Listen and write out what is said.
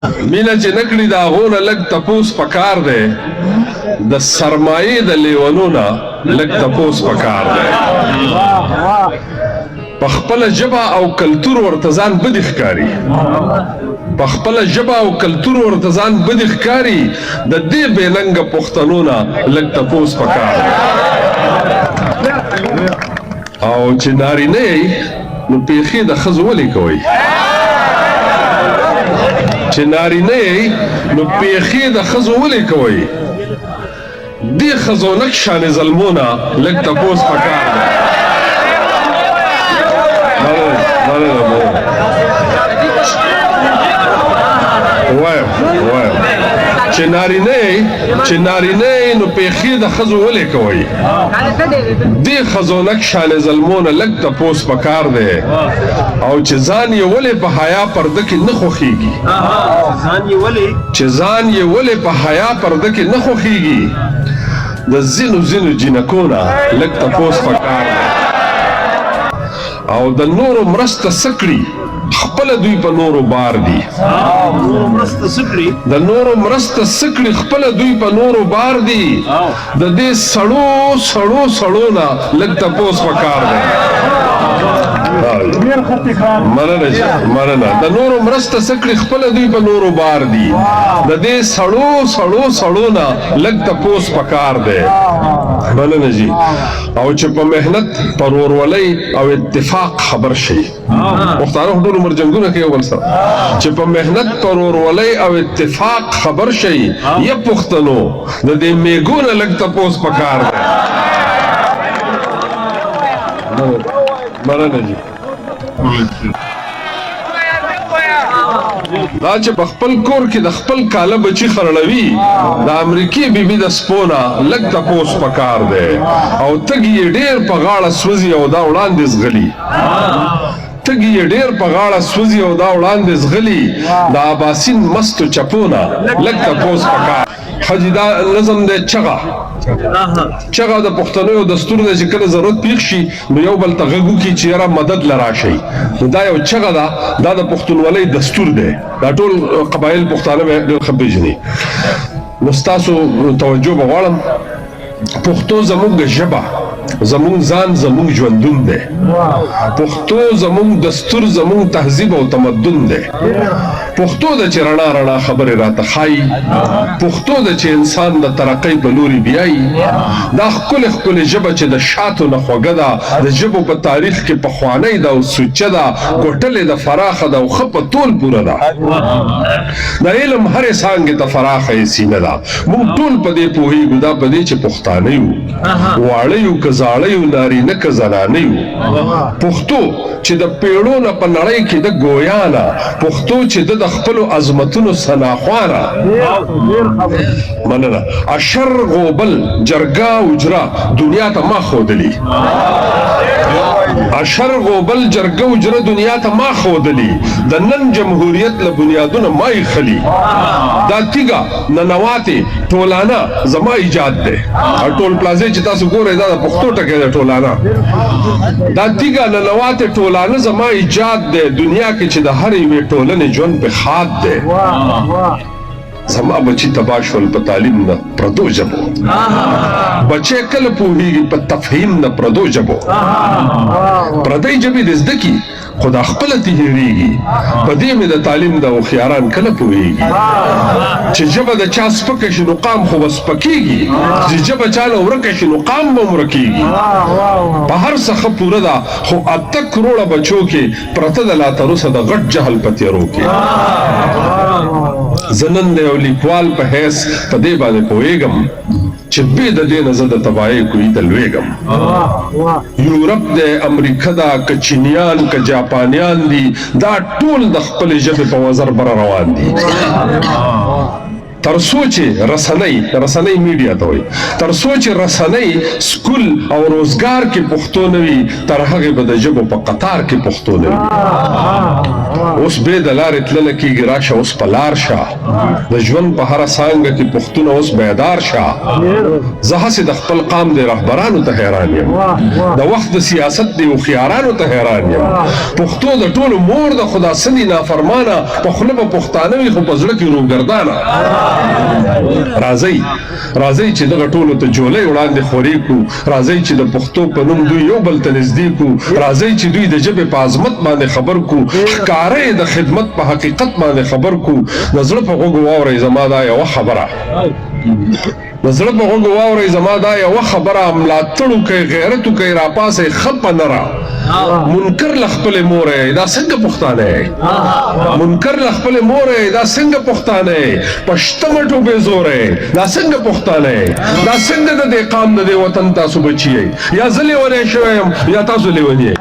مینه چې نکړي د هغو نه لږ تپوس پکار دی د سرمایې د لیونو نه لږ تپوس پکار دی په خپله ژبه او کلتور ورته ځان بدې ښکاري په خپله ژبه او کلتور ورته ځان بدې ښکاري د دې بې ننګه پښتنو نه لږ تپوس پکار دی او چې نارینه یې نو پیښې د ښځو ولې کوئ چې نارینه یې نو پیښې د ښځو ولې کوئ دې ښځونک شانې ظلمونه لږ تپوس پکار دی وایم چې نارینه یې نو پیښې د ښځو ولې کوئ دې ښځونک شانې ظلمونه لږ تپوس پکار دی او چې ځان یې ولې په حیا پرده کې نه خوښېږي چې ځان یې ولې په حیا پرده کې نه خوښېږي د ځینو جینکو نه لږ تپوس پکار دی او د نورو مرسته څه کړي خپله دوی په نورو بار دي د نورو مرسته څه کړي خپله دوی په نورو بار دي د دې سړو نه لږ تپوس پکار دی مننه د نورو مرسته څه کړي خپله دوی په نورو بار دي د دې سړو نه لږ تپوس پکار دی مننه جی او چې په محنت پر ورولۍ او اتفاق خبر شي مختاره ټول عمر جنګونه کوي بل سره چې په محنت پر ورولۍ او اتفاق خبر شي یا پښتنو د دې میګو نه لږ تپوس پکار دی مننه جی دا چې په خپل کور کې د خپل کاله بچي خرړوي د امریکې بیبي د سپونه لږ تپوس پکار دی او تږي یې ډېر په غاړه سوځي او دا وړاندې ځغلي تږي یې ډېر په غاړه سوځي او دا وړاندې ځغلي د اباسین مستو چپونه لږ تپوس پکار حاجی دا نظم دی چغه د پښتنو یو دستور دی چې کله ضرورت پیښ شي نو یو بل ته غږ وکړي چې یاره مدد له راشئ نو دا یو چغه ده دا د پښتونولۍ دستور دی دا ټول قبایل پښتانه به ډېر ښه پېژني نو ستاسو توجه به غواړم پښتو زموږ ژبه زموږ ځان زموږ ژوندون دی پښتو زموږ دستور زموږ تهذیب او تمدن دی پښتو د چې رڼا خبرې راته ښایي پښتو د چې انسان د ترقۍ په لوري بیایي دا ښکلې ژبه چې د شاتو نه خوږه ده د ژبو په تاریخ کې پخوانۍ ده او سوچه ده ګوټلې ده فراخه ده او ښه په تول پوره ده د علم هرې څانګې ته فراخه یې سینه ده موږ ټول په دې پوهېږو دا په دې چې پښتانه یو واړه یو که زاړه یو نارینه که زنانه یو پښتو چې د پیړو نه په نړۍ کې د ګویانه پښتو چې د خپلو عظمتونو سناخوانه مننه اشر غوبل جرګه اجرا دنیا ته ما ښودلي اشر غوبل جرګه اجره دنیا ته ما ښودلي د نن جمهوریت له بنیادونه ما ایښلي دا تیږه ننواتې ټولانه زما ایجاد دی ټول پلازې چې تاسو ګورئ دا د پښتو ټکی دی ټولانه دا تیږه ننواتې ټولانه زما ایجاد دی دنیا کې چې د هرې یوې ټولنې ژوند په خاد دی زما بچی تباه شول په تعلیم نه پردو ژبو بچی کله پوهېږي په تفهیم نه پردو ژبو پردۍ ژبې د زده کي خو دا خپله دې هېرېږي په دې مې د تعلیم د هوښیاران کله پوهېږي چې ژبه د چا سپکه شي نو قام خو به سپکېږي چې ژبه چا نه ورکه شي نو قام به ورکېږي په هر څه ښه پوره ده خو 8 کروړه بچو کې پرته د لا تر اوسه د غټ جهل په تیارو کې زه نن د یو لیکوال په حیث په دې باندې پوهېږم چې بې د دې نه زه د تباهۍ کوهي ته لوېږم یورپ دی امریکا ده که چینیان که جاپانیان دي دا ټول د خپلې ژبې په وزر بره روان دي تر سوچ رسنۍ میډیا ته وایي تر سوچ رسنۍ سکول او روزګار کې پښتو نه وي تر هغې به د ژبو په قطار کې پښتو نه وي. اوس بې د لارې تلله کېږي راشه اوس په لار شه د ژوند په هره څانګه کې پښتونه اوس بیدار شه. زه هسې د خپل قام د رهبرانو ته حیران یم د وخت د سیاست د هوښیارانو ته حیران یم. پښتو د ټولو مور د خدا سندي نافرمانه په خوله به پښتانه وي خو په زړه کې روګردانه. راځئ چې دغه ټولو ته جولۍ وړاندې خورې کړو. راځئ چې د پښتو په نوم دوی یو بل ته نږدې کړو. راځئ چې دوی د ژبې په عظمت باندې خبر کړو. ښکاره د خدمت په حقیقت باندې خبر کړو. د زړه په غوږو واورئ زما دا یوه خبره د زړه په غوږو واورئ زما دا یوه خبره ملاتړ وکئ غیرت وکئ راپاسئ ښه په نره منکر له خپلې مورئ دا څنګه پښتانه یې منکر له خپلې مورئ دا څنګه پښتانه یې په شته مټو بې زوری دا څنګه پښتانه یې دا څنګه د دې قام د دې وطن تاسو بچي یئ یا زه لیونی شوی یم یا تاسو لیوني یئ.